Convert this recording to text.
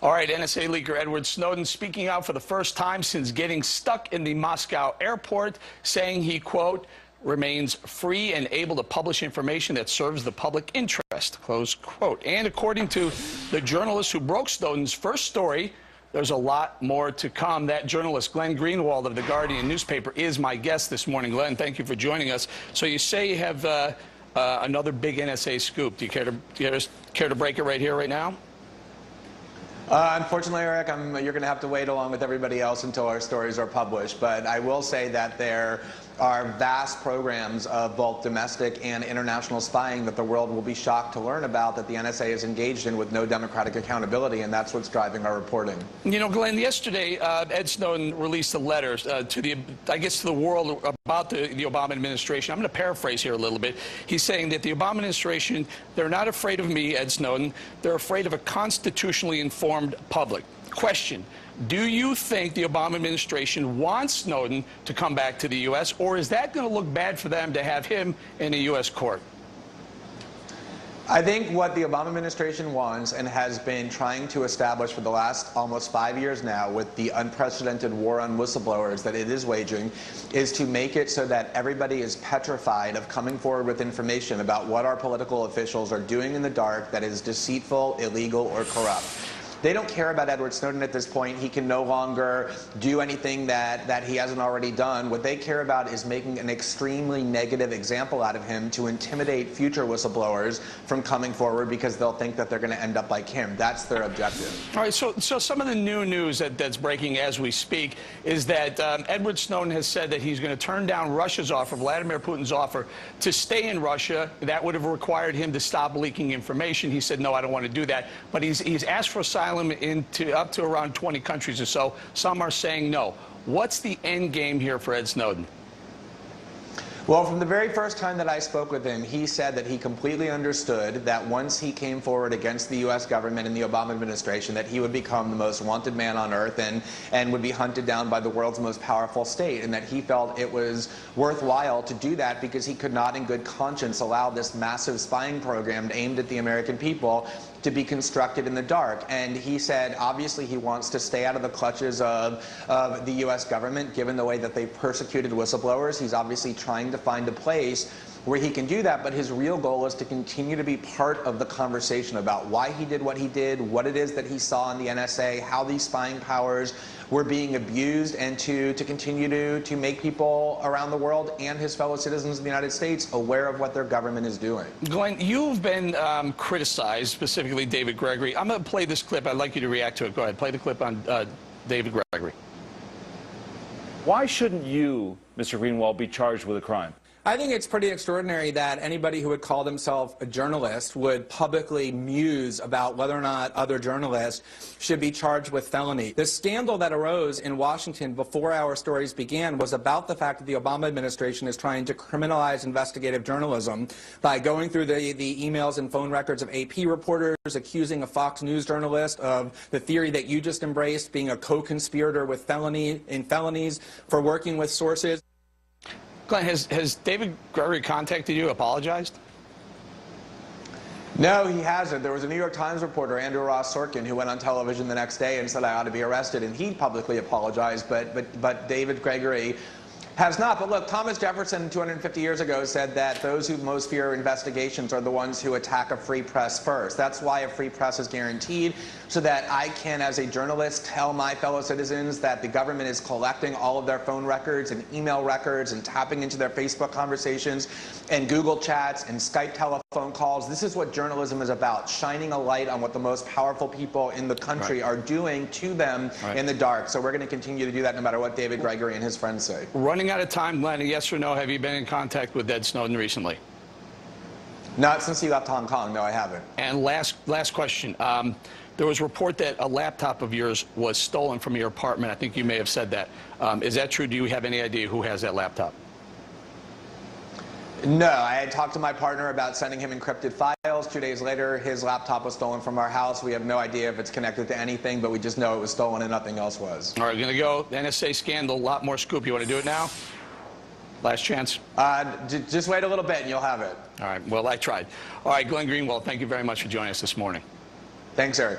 All right, NSA leaker Edward Snowden speaking out for the first time since getting stuck in the Moscow airport, saying he, quote, remains free and able to publish information that serves the public interest, close quote. And according to the journalist who broke Snowden's first story, there's a lot more to come. That journalist, Glenn Greenwald of the Guardian newspaper, is my guest this morning. Glenn, thank you for joining us. So you say you have another big NSA scoop. Do you care to break it right here, right now? Unfortunately, Eric, you're going to have to wait along with everybody else until our stories are published. But I will say that there are vast programs of both domestic and international spying that the world will be shocked to learn about, that the NSA is engaged in with no democratic accountability, and that's what's driving our reporting. You know, Glenn, yesterday Ed Snowden released a letter to the world about the Obama administration. I'm going to paraphrase here a little bit. He's saying that the Obama administration, they're not afraid of me, Ed Snowden. They're afraid of a constitutionally informed public. Question. Do you think the Obama administration wants Snowden to come back to the U.S., or is that going to look bad for them to have him in a U.S. court? I think what the Obama administration wants and has been trying to establish for the last almost 5 years now with the unprecedented war on whistleblowers that it is waging is to make it so that everybody is petrified of coming forward with information about what our political officials are doing in the dark that is deceitful, illegal, or corrupt. They don't care about Edward Snowden at this point. He can no longer do anything that he hasn't already done. What they care about is making an extremely negative example out of him to intimidate future whistleblowers from coming forward because they'll think that they're going to end up like him. That's their objective. All right, so some of the new news that's breaking as we speak is that Edward Snowden has said that he's going to turn down Russia's offer, Vladimir Putin's offer, to stay in Russia. That would have required him to stop leaking information. He said, no, I don't want to do that. But he's asked for asylum up to around 20 countries or so. Some are saying no. What's the end game here for Ed Snowden? Well, from the very first time that I spoke with him, he said that he completely understood that once he came forward against the U.S. government and the Obama administration, that he would become the most wanted man on earth and would be hunted down by the world's most powerful state, and that he felt it was worthwhile to do that because he could not in good conscience allow this massive spying program aimed at the American people to be constructed in the dark. And he said, obviously, he wants to stay out of the clutches of the U.S. government, given the way that they persecuted whistleblowers. He's obviously trying to find a place where he can do that, but his real goal is to continue to be part of the conversation about why he did what he did, what it is that he saw in the NSA, how these spying powers were being abused, and to continue to make people around the world and his fellow citizens in the United States aware of what their government is doing. Glenn, you've been criticized, specifically David Gregory. I'm going to play this clip. I'd like you to react to it. Go ahead. Play the clip on David Gregory. Why shouldn't you, Mr. Greenwald, be charged with a crime? I think it's pretty extraordinary that anybody who would call themselves a journalist would publicly muse about whether or not other journalists should be charged with felony. The scandal that arose in Washington before our stories began was about the fact that the Obama administration is trying to criminalize investigative journalism by going through the emails and phone records of AP reporters, accusing a Fox News journalist of the theory that you just embraced, being a co-conspirator with felonies for working with sources. Glenn, has David Gregory contacted you, apologized? No, he hasn't. There was a New York Times reporter, Andrew Ross Sorkin, who went on television the next day and said I ought to be arrested, and he publicly apologized, but David Gregory has not. But look, Thomas Jefferson 250 years ago said that those who most fear investigations are the ones who attack a free press first. That's why a free press is guaranteed, so that I can, as a journalist, tell my fellow citizens that the government is collecting all of their phone records and email records and tapping into their Facebook conversations and Google chats and Skype telephone calls. This is what journalism is about, shining a light on what the most powerful people in the country are doing to them in the dark. So we're going to continue to do that no matter what David Gregory and his friends say. Running out of time, Glenn, yes or no, have you been in contact with Ed Snowden recently? Not since he left Hong Kong. No, I haven't. And last question. There was a report that a laptop of yours was stolen from your apartment. I think you may have said that. Is that true? Do you have any idea who has that laptop? No, I had talked to my partner about sending him encrypted files. 2 days later, his laptop was stolen from our house. We have no idea if it's connected to anything, but we just know it was stolen and nothing else was. All right, we're going to go. The NSA scandal, a lot more scoop. You want to do it now? Last chance? Just wait a little bit and you'll have it. All right, well, I tried. All right, Glenn Greenwald, thank you very much for joining us this morning. Thanks, Eric.